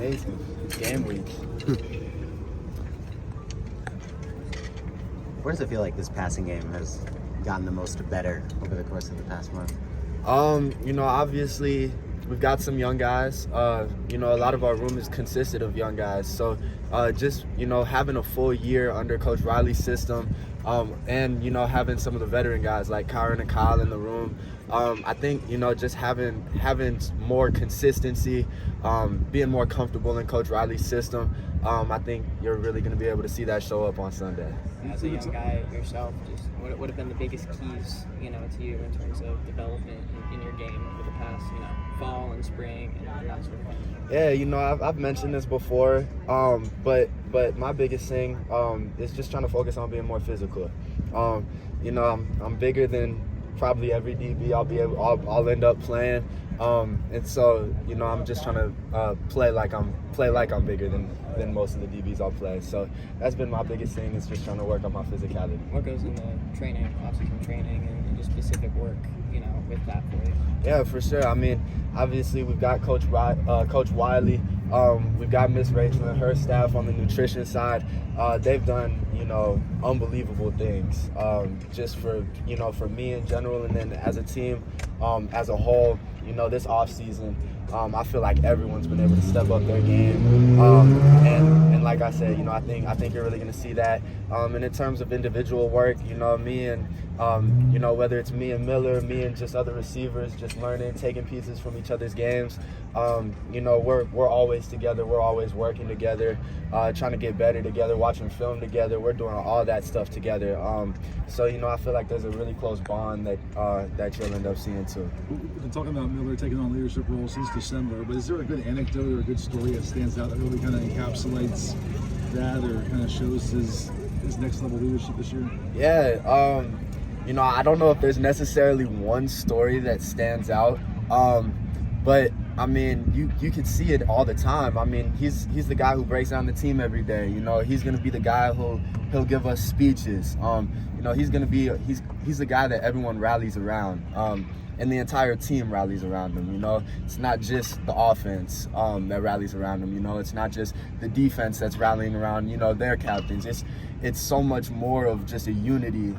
amazing. Game week. Where does it feel like this passing game has gotten the most better over the course of the past month? Obviously we've got some young guys. A lot of our room is consisted of young guys. So just having a full year under Coach Riley's system, and having some of the veteran guys like Kyron and Kyle in the room. I think just having more consistency, being more comfortable in Coach Riley's system. I think you're really going to be able to see that show up on Sunday. As a young guy yourself, just what have been the biggest keys, to you in terms of development in your game over the past, fall and spring and that sort of thing? Yeah, I've mentioned this before, but my biggest thing is just trying to focus on being more physical. I'm bigger than probably every DB I'll end up playing, and so I'm just trying to play like I'm bigger than most of the DBs I'll play. So that's been my biggest thing, is just trying to work on my physicality. What goes into training, off-season training, and just specific work, with that for you? Yeah, for sure. I mean, obviously we've got Coach Wiley, we've got Miss Rachel and her staff on the nutrition side. They've done unbelievable things, just for me in general, and then as a team, as a whole. This off season, I feel like everyone's been able to step up their game, and like I said, I think you're really going to see that. And in terms of individual work, me and whether it's me and Miller, me and just other receivers, just learning, taking pieces from each other's games. We're always together. We're always working together, trying to get better together, watching film together. We're doing all that stuff together. So I feel like there's a really close bond that you'll end up seeing too. We've been talking about Miller taking on leadership roles since December, but is there a good anecdote or a good story that stands out that really kind of encapsulates that, or kind of shows his next level leadership this year? Yeah, I don't know if there's necessarily one story that stands out, but I mean, you can see it all the time. I mean, he's the guy who breaks down the team every day. He's gonna be the guy he'll give us speeches. He's the guy that everyone rallies around. And the entire team rallies around him. It's not just the offense that rallies around him. It's not just the defense that's rallying around their captains. It's so much more of just a unity.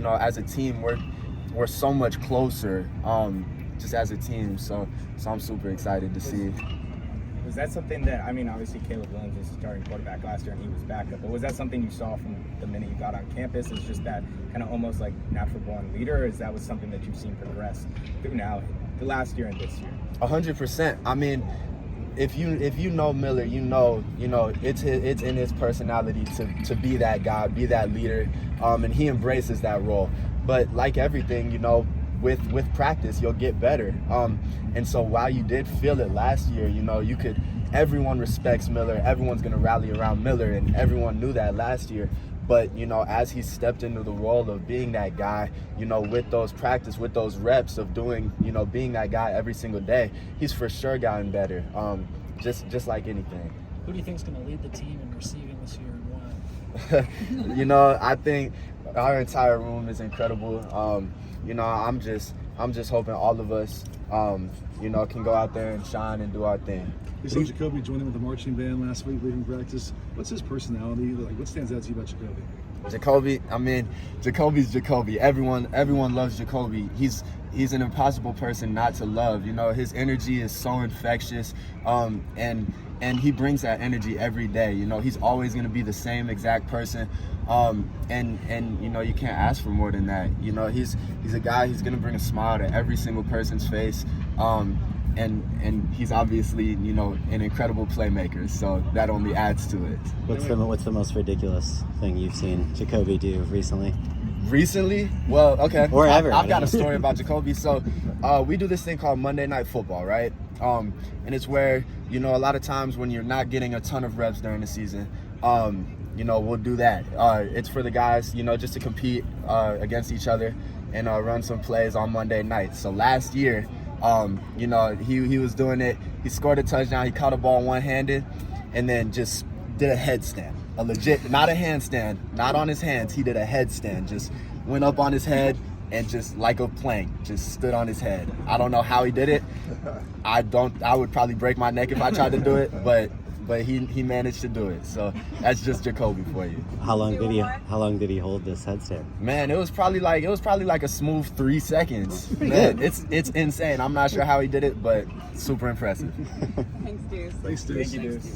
As a team, we're so much closer, just as a team. So I'm super excited to see. Was that something that, obviously Caleb Williams was the starting quarterback last year and he was backup, but was that something you saw from the minute you got on campus? Is just that kind of almost like natural born leader, or is that was something that you've seen progress through now, the last year and this year? 100%. I mean, if you know Miller, it's in his personality to be that guy, be that leader, and he embraces that role. But like everything, with practice, you'll get better. And so while you did feel it last year, everyone respects Miller. Everyone's going to rally around Miller, and everyone knew that last year. But, as he stepped into the role of being that guy, with those practice, with those reps of doing, being that guy every single day, he's for sure gotten better, just like anything. Who do you think is going to lead the team in receiving this year and why? I think our entire room is incredible. I'm just hoping all of us, can go out there and shine and do our thing. We saw Jacoby join in with the marching band last week, leaving practice. What's his personality? What stands out to you about Jacoby? Jacoby's Jacoby. Everyone loves Jacoby. He's an impossible person not to love. His energy is so infectious, and he brings that energy every day. He's always going to be the same exact person, and you can't ask for more than that. He's a guy. He's going to bring a smile to every single person's face. And he's obviously, an incredible playmaker, so that only adds to it. What's the most ridiculous thing you've seen Jacoby do recently? Recently? Well, okay. Or ever. I've got a story about Jacoby. So we do this thing called Monday Night Football, right? And it's where, a lot of times when you're not getting a ton of reps during the season, we'll do that. It's for the guys, just to compete against each other and run some plays on Monday nights. So last year, he was doing it. He scored a touchdown. He caught a ball one-handed and then just did a headstand. A legit, not a handstand, not on his hands. He did a headstand. Just went up on his head, and just like a plank, just stood on his head. I don't know how he did it. I would probably break my neck if I tried to do it, but he managed to do it. So that's just Jacoby for you. How long did he hold this headstand? Man, it was probably like a smooth 3 seconds. Man, it's insane. I'm not sure how he did it, but super impressive. Thanks, Duce. Thanks, Deuce. Thank you, Deuce.